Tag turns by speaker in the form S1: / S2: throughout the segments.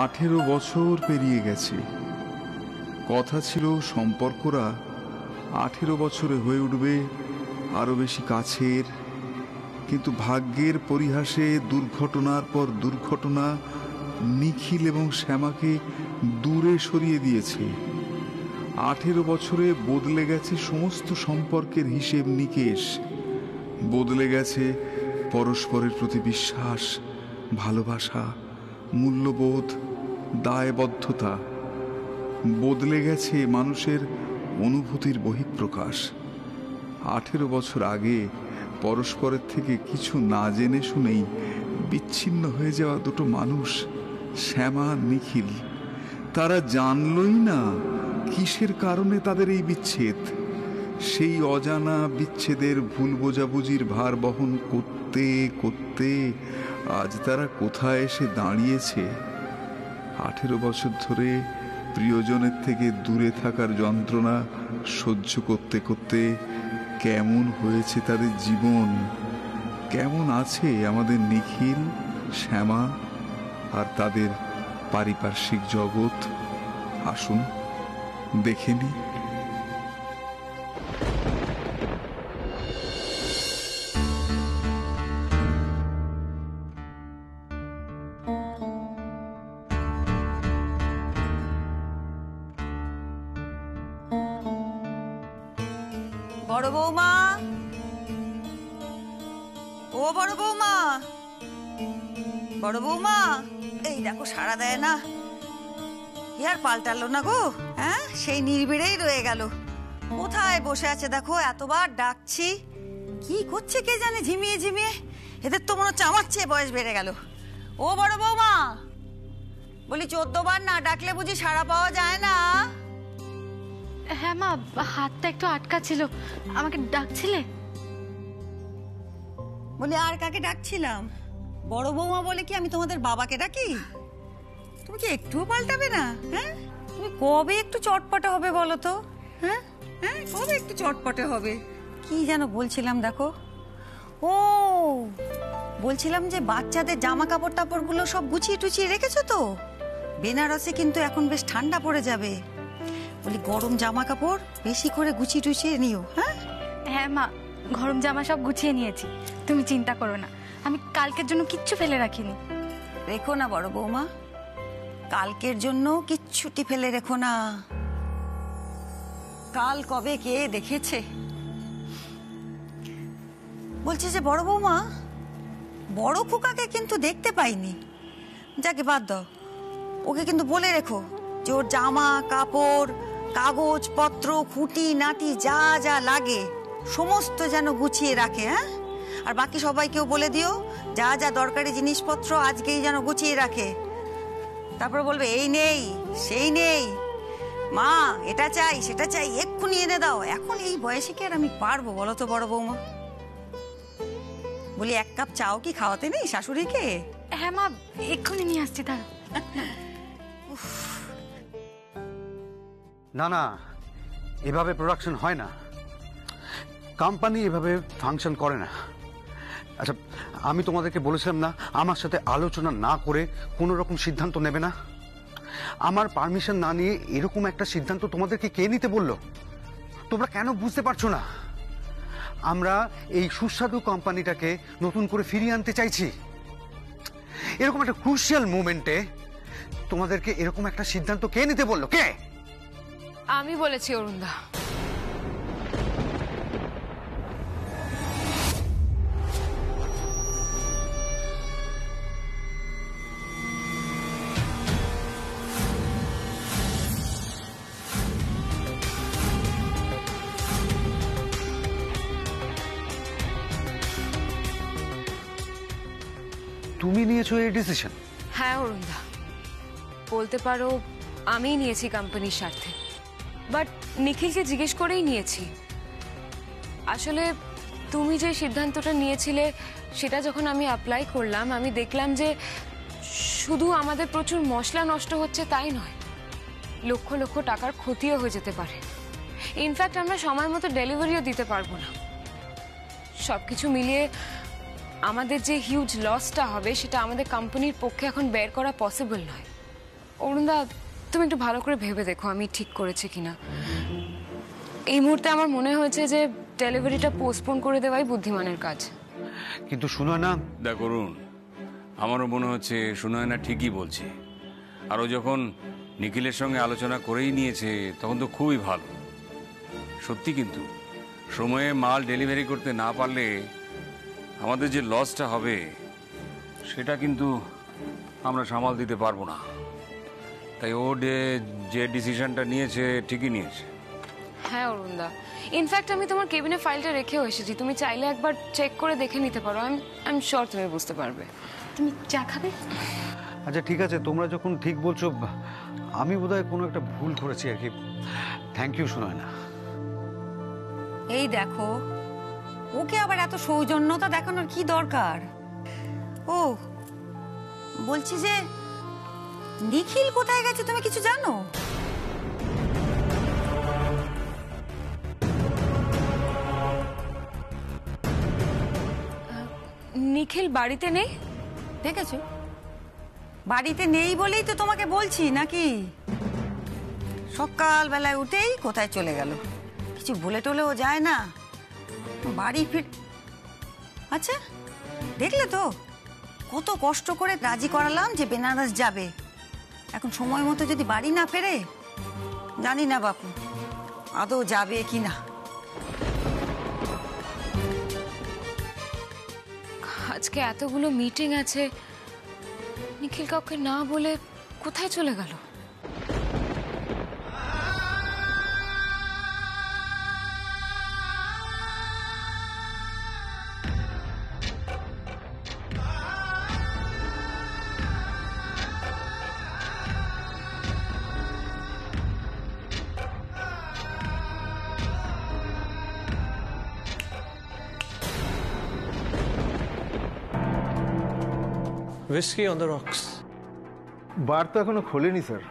S1: 18 বছর পেরিয়ে গেছে। কথা ছিল সম্পর্করা 18 বছরে হয়ে উঠবে আরো বেশি কাছের, কিন্তু ভাগ্যের পরিহাসে দুর্ঘটনার পর দুর্ঘটনা নিখিল এবং শ্যামাকে দূরে সরিয়ে দিয়েছে। 18 বছরে বদলে গেছে সমস্ত সম্পর্কের হিসেব নিকেশ, বদলে গেছে পরস্পরের প্রতি বিশ্বাস, ভালোবাসা, মূল্যবোধ, দায়বদ্ধতা, বদলে গেছে মানুষের অনুভূতির বহিঃপ্রকাশ। 18 বছর আগে পরস্পরের থেকে কিছু না জেনে শুনেই বিচ্ছিন্ন হয়ে যাওয়া দুটো মানুষ, শ্যামা নিখিল, তারা জানলই না কিসের কারণে তাদের এই বিচ্ছেদ। সেই অজানা বিচ্ছেদের ভুল বোঝাবুঝির ভার বহন করতে করতে আজ তারা কোথায় এসে দাঁড়িয়েছে। 18 বছর ধরে প্রিয়জনের থেকে দূরে থাকার যন্ত্রণা সহ্য করতে করতে কেমন হয়েছে তাদের জীবন, কেমন আছে আমাদের নিখিল, শ্যামা আর তাদের পারিপার্শ্বিক জগৎ, আসুন দেখে নি।
S2: বড় বৌমা, ও বড় বৌমা, বড় বৌমা, এই দেখো সাড়া দেয় না। আর পাল্টালো না গো, হ্যাঁ সেই নির্বিড়েই রয়ে গেল। কোথায় বসে আছে দেখো, এতবার ডাকছি, কি করছে কে জানে ঝিমিয়ে ঝিমিয়ে। এদের তো মনে হচ্ছে আমার চেয়ে বয়স বেড়ে গেল। ও বড় বৌমা, বলি 14 বার না ডাকলে বুঝি সাড়া পাওয়া যায় না?
S3: হ্যাঁ মা, হাতটা একটু আটকা ছিল, আমাকে ডাকছিলে?
S2: বলি আর কাকে ডাকছিলাম? বড় বৌমা বলে কি আমি তোমাদের বাবাকে ডাকি? তুমি কি একটুও পাল্টাবে না? হ্যাঁ, তুমি কবে একটু চটপটে হবে বলো তো? হ্যাঁ হ্যাঁ, কবে একটু চটপটে হবে? কি যেন বলছিলাম দেখো, ও বলছিলাম যে বাচ্চাদের জামা কাপড় টাপড়গুলো সব গুছিয়ে টুছিয়ে রেখেছো তো? বেনারসে কিন্তু এখন বেশ ঠান্ডা পড়ে যাবে, বলি গরম জামা কাপড় বেশি করে গুছিয়ে টুছিয়ে নিও। হ্যাঁ
S3: হ্যাঁ মা, গরম জামা সব গুছিয়ে নিয়েছি, তুমি চিন্তা করো না, আমি কালকের জন্য কিচ্ছু ফেলে রাখিনি।
S2: রেখো না বড় বৌমা, কালকের জন্য কিচ্ছুটি ফেলে রেখো না। কাল কবে কে দেখেছে। বলছে যে বড় বৌমা, বড় খোকাকে কিন্তু দেখতে পাইনি। যাকে বাদ দাও, ওকে কিন্তু বলে রেখো যে ওর জামা কাপড়, কাগজপত্র, খুঁটি নাটি যা যা লাগে সমস্ত যেন গুছিয়ে রাখে। হ্যাঁ, আর বাকি সবাইকেও বলে দিও যা যা দরকারি জিনিসপত্র আজকেই যেন গুছিয়ে রাখে। তারপর বলবে এই নেই সেই নেই, মা এটা চাই সেটা চাই, এক্ষুনি এনে দাও। এখন এই বয়সে কি আর আমি পারবো বলো তো বড় বৌমা? বলি 1 কাপ চাও কি খাওয়াতে নেই শাশুড়িকে?
S3: হ্যাঁ মা, এক্ষুনি নিয়ে আসছি। তার
S4: না না, এভাবে প্রোডাকশন হয় না, কোম্পানি এভাবে ফাংশন করে না। আচ্ছা, আমি তোমাদেরকে বলেছিলাম না আমার সাথে আলোচনা না করে কোনো রকম সিদ্ধান্ত নেবে না? আমার পারমিশন না নিয়ে এরকম একটা সিদ্ধান্ত তোমাদেরকে কে নিতে বললো? তোমরা কেন বুঝতে পারছো না? আমরা এই সুস্বাদু কোম্পানিটাকে নতুন করে ফিরিয়ে আনতে চাইছি। এরকম একটা ক্রুশিয়াল মোমেন্টে তোমাদেরকে এরকম একটা সিদ্ধান্ত কে নিতে বললো? কে?
S5: আমি বলেছি অরুণদা।
S4: তুমি নিয়েছো এই ডিসিশন?
S5: হ্যাঁ অরুণদা, বলতে পারো আমিই নিয়েছি কোম্পানির স্বার্থে, বাট নিখিলকে জিজ্ঞেস করেই নিয়েছি। আসলে তুমি যে সিদ্ধান্তটা নিয়েছিলে সেটা যখন আমি অ্যাপ্লাই করলাম, আমি দেখলাম যে শুধু আমাদের প্রচুর মশলা নষ্ট হচ্ছে তাই নয়, লক্ষ লক্ষ টাকার ক্ষতিও হয়ে যেতে পারে। ইনফ্যাক্ট আমরা সময় মতো ডেলিভারিও দিতে পারবো না। সবকিছু মিলিয়ে আমাদের যে হিউজ লসটা হবে সেটা আমাদের কোম্পানির পক্ষে এখন বের করা পসিবল নয়। অরুণদা, তুমি একটু ভালো করে ভেবে দেখো আমি ঠিক করেছি কিনা। এই মুহূর্তে আমার মনে হয়েছে যে ডেলিভারিটা পোস্টপোন করে দেওয়াই বুদ্ধিমানের কাজ।
S4: কিন্তু শুনো না,
S6: দেখ অরুণ, আমারও মনে হচ্ছে সুনয়না ঠিকই বলছে। আর ও যখন নিখিলের সঙ্গে আলোচনা করেই নিয়েছে তখন তো খুবই ভালো। সত্যি, কিন্তু সময়ে মাল ডেলিভারি করতে না পারলে আমাদের যে লসটা হবে সেটা কিন্তু আমরা সামাল দিতে পারবো না। তাই ও যে ডিসিশনটা নিয়েছে ঠিকই নিয়েছে।
S5: হ্যাঁ অরুণদা, ইনফ্যাক্ট আমি তোমার কেবিনে ফাইলটা রেখেও এসেছি, তুমি চাইলে একবার চেক করে দেখে নিতে পারো। আই এম শিওর তুমি বুঝতে পারবে।
S3: তুমি চা খাবে?
S4: আচ্ছা ঠিক আছে, তোমরা যখন ঠিক বলছো, আমি বোধহয় কোনো একটা ভুল করেছি আর কি। Thank you Sunayana.
S2: এই দেখো, ওকে আবার এত সৌজন্যতা দেখানোর কি দরকার? ও বলছি যে নিখিল কোথায় গেছে তুমি কিছু জানো?
S5: নিখিল বাড়িতে নেই?
S2: দেখেছো, বাড়িতে নেই বলেই তো তোমাকে বলছি নাকি। সকালবেলায় উঠেই কোথায় চলে গেল, কিছু বলে টলেও যায় না, বাড়ি ফির। আচ্ছা দেখলে তো, কত কষ্ট করে রাজি করালাম যে বেনারস যাবে, এখন সময় মতো যদি বাড়ি না ফেরে, জানি না বাপু আদৌ যাবে কি না।
S5: আজকে এতগুলো মিটিং আছে, নিখিল কাউকে না বলে কোথায় চলে গেল?
S7: Whiskey on the rocks.
S8: বার তো এখনো খোলেনি স্যার।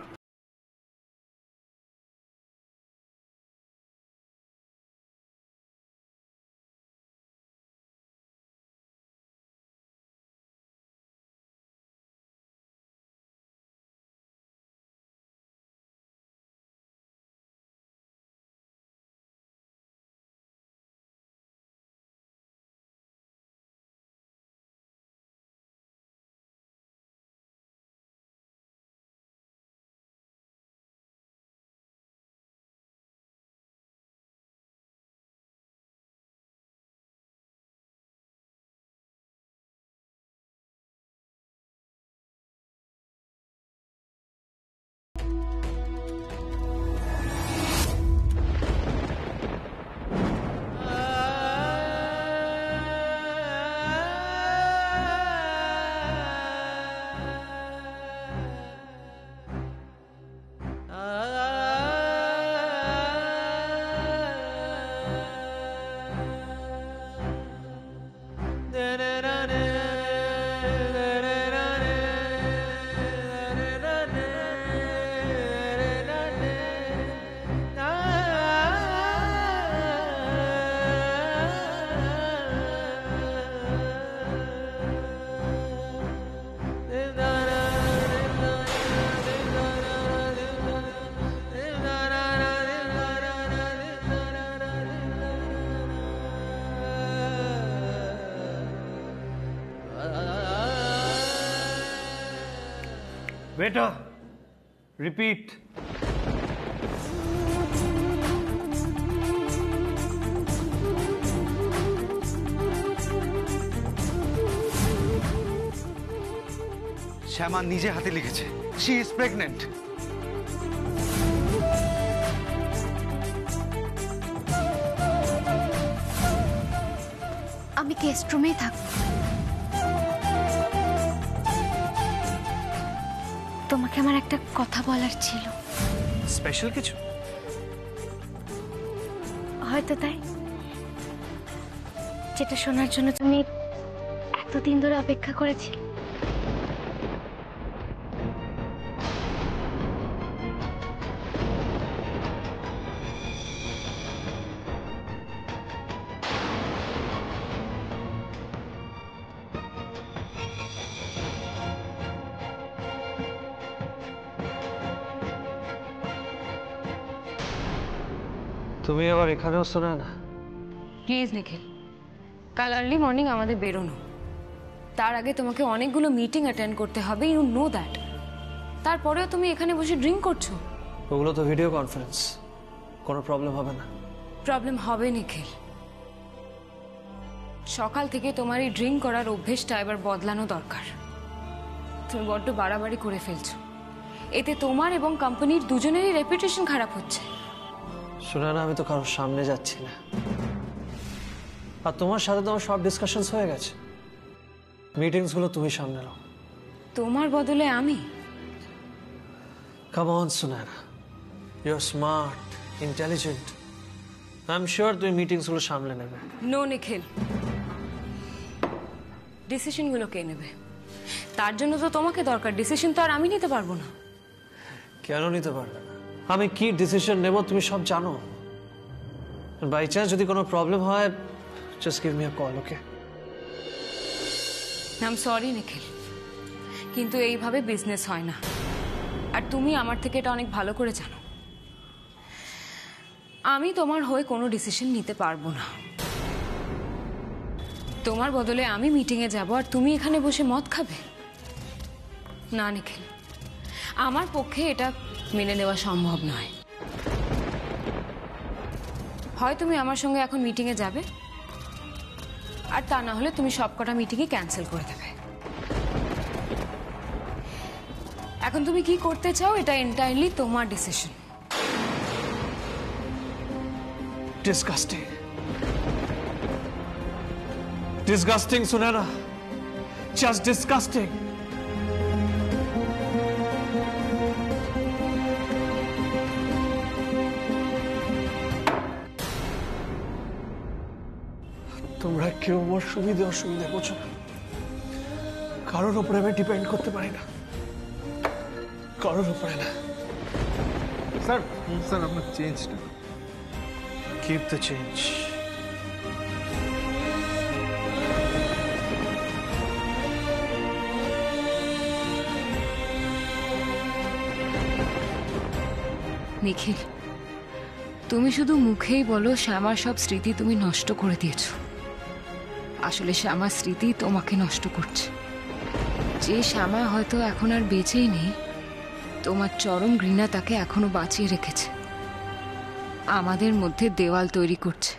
S7: Waiter, repeat.
S4: শ্যামা নিজে হাতে লিখেছে, শি ইজ প্রেগনেন্ট।
S3: আমি গেস্ট রুমেই থাকবো। তোমাকে আমার একটা কথা বলার ছিল।
S7: স্পেশাল কিছু?
S3: হয়তো তাই, যেটা শোনার জন্য তুমি এতদিন ধরে অপেক্ষা করেছিলে।
S7: তুমি আবার এখানেও শোনা না?
S5: প্লিজ নিখিল, কাল আর্লি মর্নিং আমাদের বেরোনো। তার আগে তোমাকে অনেকগুলো মিটিং অ্যাটেন্ড করতে হবে, ইউ নো দ্যাট। তারপরেও তুমি এখানে বসে ড্রিঙ্ক করছো।
S7: ওগুলো তো ভিডিও কনফারেন্স, কোনো প্রবলেম হবে না।
S5: প্রবলেম হবে নিখিল। সকাল থেকে তোমার এই ড্রিঙ্ক করার অভ্যেসটা এবার বদলানো দরকার। তুমি বড্ড বাড়াবাড়ি করে ফেলছো, এতে তোমার এবং কোম্পানির দুজনেরই রেপুটেশন খারাপ হচ্ছে।
S7: শোনা না, আমি তো কারোর সামনে যাচ্ছি না, আর তোমার সাথে তো আমার সব ডিসকাশনস হয়ে গেছে। মিটিংসগুলো তুমি সামনে নাও।
S5: তোমার বদলে আমি?
S7: Come on Sunaina, you are smart, intelligent. I am sure তুমি মিটিংসগুলো সামলে নেবে।
S5: নো নিখিল, ডিসিশনগুলো কে নেবে? তার জন্য তো তোমাকে দরকার, ডিসিশন তো আর আমি নিতে পারবো না।
S7: কেন নিতে পারবে না? আমি কি ডিসিশন নেব তুমি সব জানো। বাই চান্স যদি কোনো প্রবলেম হয়, just give me a call, okay?
S5: I am sorry Nikhil, কিন্তু এইভাবে বিজনেস হয় না, আর তুমি আমার থেকে এটা অনেক ভালো করে জানো। আমি তোমার হয়ে কোনো ডিসিশন নিতে পারবো না। তোমার বদলে আমি মিটিংয়ে যাব আর তুমি এখানে বসে মদ খাবে? না নিখিল, আমার পক্ষে এটা মেনে নেওয়া সম্ভব নয়। হয় তুমি আমার সঙ্গে এখন মিটিংয়ে যাবে, আর তা না হলে তুমি সবকটা মিটিংই ক্যান্সেল করে দেবে। এখন তুমি কি করতে চাও এটা এন্টায়ারলি তোমার decision.
S7: Disgusting. Disgusting, Sunana. Just disgusting. তোমরা কেউ আমার সুবিধা অসুবিধা বোঝো না। কারোর উপরে আমি ডিপেন্ড করতে পারি না, কারোর উপরে না।
S8: স্যার স্যার আপনার চেঞ্জটা।
S7: Keep the change.
S5: নিখিল, তুমি শুধু মুখেই বলো শ্যামার সব স্মৃতি তুমি নষ্ট করে দিয়েছো। আসলে শ্যামার স্মৃতি তোমাকে নষ্ট করছে। যে শ্যামা হয়তো এখন আর বেঁচেই নেই, তোমার চরম ঘৃণা তাকে এখনো বাঁচিয়ে রেখেছে, আমাদের মধ্যে দেওয়াল তৈরি করছে।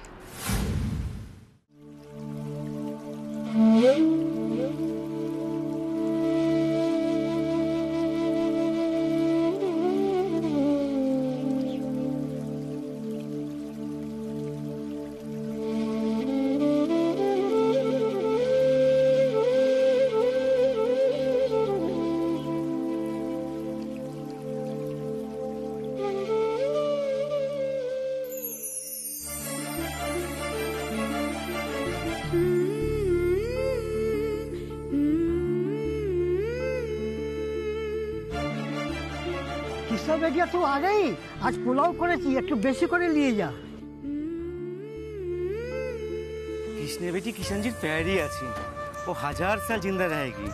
S9: किस्सा बेटिया तू आ गई? आज पुलाव करेছি, একটু বেশি করে নিয়ে যা।
S10: किसने बेटी किशन जी प्यारी अच्छी, वो 1000 साल जिंदा रहेगी।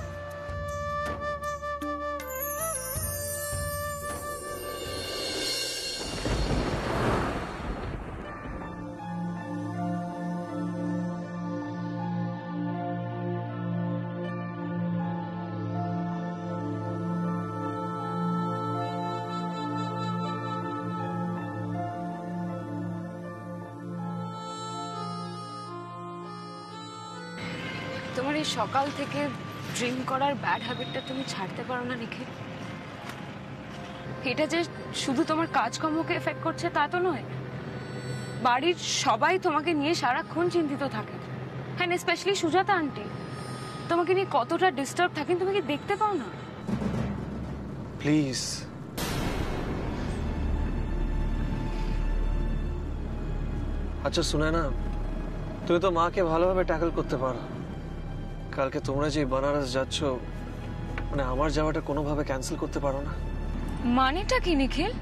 S5: তোমার এই সকাল থেকে ড্রিঙ্ক করার ব্যাড হ্যাবিটটা তুমি ছাড়তে পারো না নিখিল। এটা যে শুধু তোমার কাজকর্মকে এফেক্ট করছে তা তো নয়, বাড়ির সবাই তোমাকে নিয়ে সারাক্ষণ চিন্তিত থাকে। হ্যাঁ, স্পেশালি সুজাতা আন্টি তোমাকে নিয়ে কতটা ডিস্টার্ব থাকেন তুমি কি দেখতে পাও না?
S7: প্লিজ, আচ্ছা সুনায়না, তুমি তো মাকে ভালোভাবে ট্যাকল করতে পারো। কালকে তোমরা যে বানারস যাচ্ছ, মানে আমার যাওয়াটা কোনোভাবে ক্যান্সেল করতে পারো না?
S5: মানেটা কি নিখিল?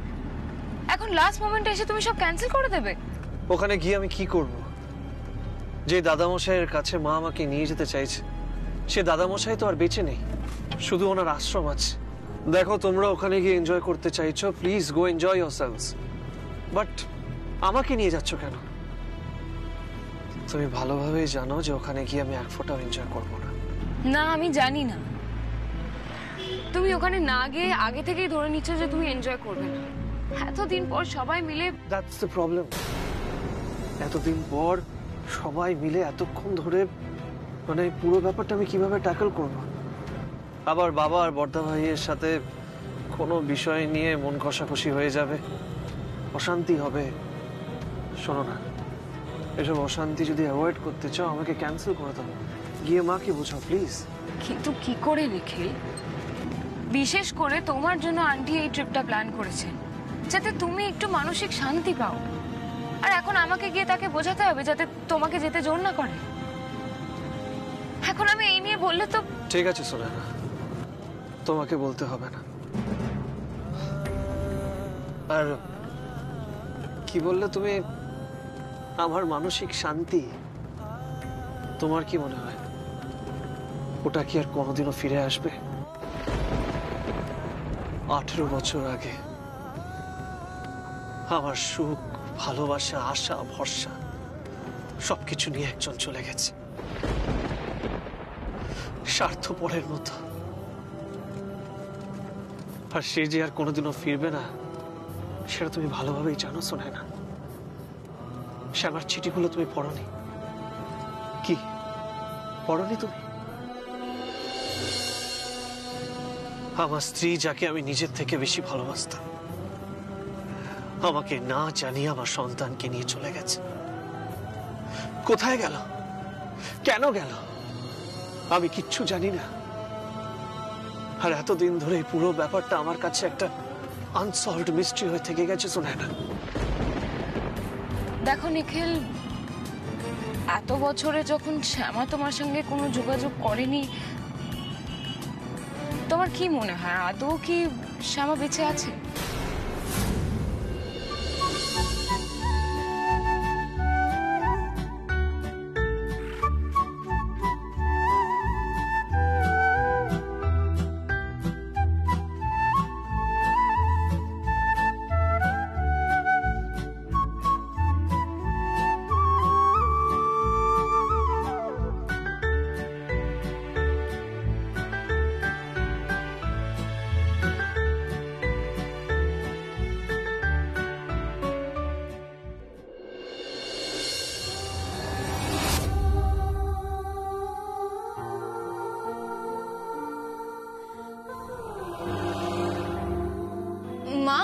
S5: এখন লাস্ট মোমেন্টে এসে তুমি সব ক্যান্সেল করে দেবে?
S7: ওখানে গিয়ে আমি কি করব? যে দাদামশাইয়ের কাছে মা আমাকে নিয়ে যেতে চাইছে, সে দাদামশাই তো আর বেঁচে নেই, শুধু ওনার আশ্রম আছে। দেখো তোমরা ওখানে গিয়ে এনজয় করতে চাইছো, প্লিজ গো এনজয় ইয়োরসেলভস, বাট আমাকে নিয়ে যাচ্ছ কেন? তুমি ভালোভাবেই জানো যে ওখানে গিয়ে আমি এক ফোঁটাও এনজয় করবো না।
S5: না, আমি জানি না। তুমি ওখানে না গিয়ে আগে থেকেই ধরে নিচ্ছ যে তুমি এনজয় করবে না। এতদিন পর সবাই মিলে।
S7: That's the problem. এতদিন পর সবাই মিলে এতক্ষণ ধরে মানে পুরো ব্যাপারটা আমি কিভাবে ট্যাকল করব? আবার বাবা আর বড়দা ভাইয়ের সাথে কোনো বিষয় নিয়ে মন কষাকষি হয়ে যাবে, অশান্তি হবে। শোনো না, এসব অশান্তি যদি অ্যাভয়েড করতে চাও আমাকে ক্যান্সেল করে দাও, গিয়ে মাকে বোঝাও প্লিজ।
S5: কিন্তু কি করে নিখিল? বিশেষ করে তোমার জন্য আন্টি এই ট্রিপটা প্ল্যান করেছেন যাতে তুমি একটু মানসিক শান্তি পাও। আর এখন আমাকে গিয়ে তাকে বোঝাতে হবে যাতে তোমাকে যেতে জোর না করে। এখন আমি এই নিয়ে বললে তো।
S7: ঠিক আছে সোনানা, তোমাকে বলতে হবে না। আর কি বললে তুমি? আমার মানসিক শান্তি। তোমার কি মনে হয় ওটা কি আর কোনোদিনও ফিরে আসবে? 18 বছর আগে আমার সুখ, ভালোবাসা, আশা, ভরসা সবকিছু নিয়ে একজন চলে গেছে, স্বার্থপরের মতো। আর সে যে আর কোনোদিনও ফিরবে না সেটা তুমি ভালোভাবেই জানো সোনানা। সে আমার চিঠিগুলো তুমি পড়োনি? কি পড়োনি তুমি? আমার স্ত্রী, যাকে আমি নিজের থেকে বেশি ভালোবাসতাম, আমাকে না জানিয়ে আমার সন্তানকে নিয়ে চলে গেছে। কোথায় গেল? কেন গেল? আমি কিচ্ছু জানি না। আর এতদিন ধরে এই পুরো ব্যাপারটা আমার কাছে একটা আনসলভড মিস্ট্রি হয়ে থেকে গেছে সোনানা।
S5: দেখো নিখিল, এত বছরে যখন শ্যামা তোমার সঙ্গে কোনো যোগাযোগ করেনি, তোমার কি মনে হয় আদৌ কি শ্যামা বেঁচে আছে? মা,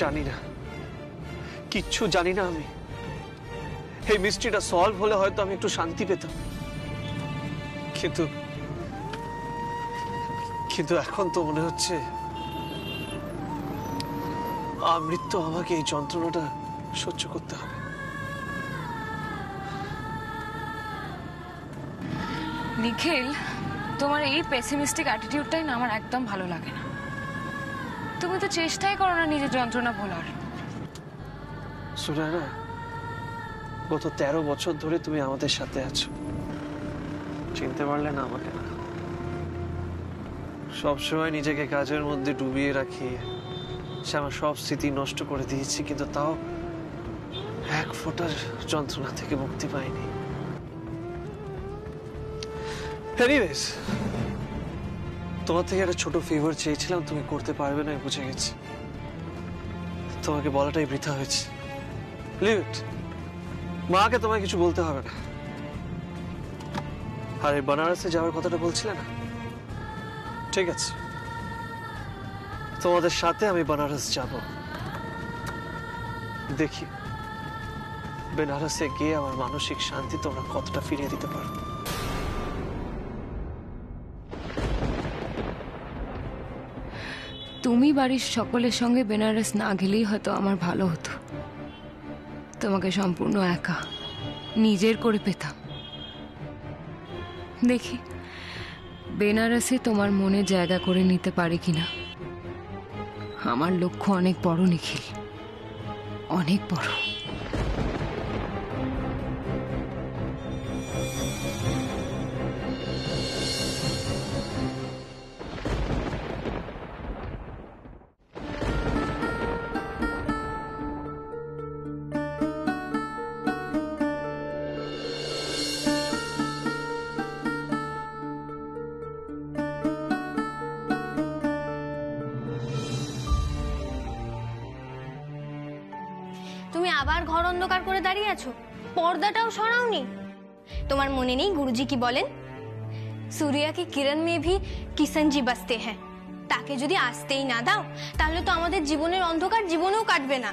S7: জানি না, কিচ্ছু জানি না আমি। এই মিস্ট্রিটা সলভ হলে হয়তো আমি একটু শান্তি পেতাম, কিন্তু কিন্তু এখন তো মনে হচ্ছে আমৃত্যু আমাকে এই যন্ত্রণাটা সহ্য করতে হবে।
S5: নিখিল, তোমার এই পেসিমিস্টিক অ্যাটিটিউডটাই না আমার একদম ভালো লাগে না। তুমি তো চেষ্টাই করো না নিজের যন্ত্রণা ভোলার।
S7: সুনানা, গত 13 বছর ধরে তুমি আমাদের সাথে আছো, চিনতে পারলে না আমাকে? না, সবসময় নিজেকে কাজের মধ্যে ডুবিয়ে রাখি, সে আমার সব স্মৃতি নষ্ট করে দিয়েছি, কিন্তু তাও এক ফোঁটার যন্ত্রণা থেকে মুক্তি পাইনি। এনিওয়েজ, তোমার থেকে একটা ছোট ফেভার চেয়েছিলাম, তুমি করতে পারবে না বুঝে গেছি। তোমাকে বলাটাই বৃথা হয়েছে। Leave it. মাকে তোমায় কিছু বলতে হবে না। আর এই বানারসে যাওয়ার কথাটা বলছিলে না, ঠিক আছে, তোমাদের সাথে আমি বানারস যাব। দেখি বেনারসে গিয়ে আমার মানসিক শান্তি তোমরা কতটা ফিরিয়ে দিতে পারো।
S5: তুমি বাড়ির সকলের সঙ্গে বেনারস না গেলেই হয়তো আমার ভালো হতো। তোমাকে সম্পূর্ণ একা নিজের করে পেতাম। দেখি বেনারসে তোমার মনে জায়গা করে নিতে পারি কিনা। আমার লক্ষ্য অনেক বড় নিখিল, অনেক বড়।
S11: অন্ধকার করে দাঁড়িয়ে আছো? পর্দাটাও সরাওনি। তোমার মনে নেই গুরুজি কি বলেন? सूर्य की किरण में भी किशन जी बसते हैं। তাকে যদি আসতেই না দাও তাহলে তো আমাদের জীবনের অন্ধকার জীবনেও কাটবে না।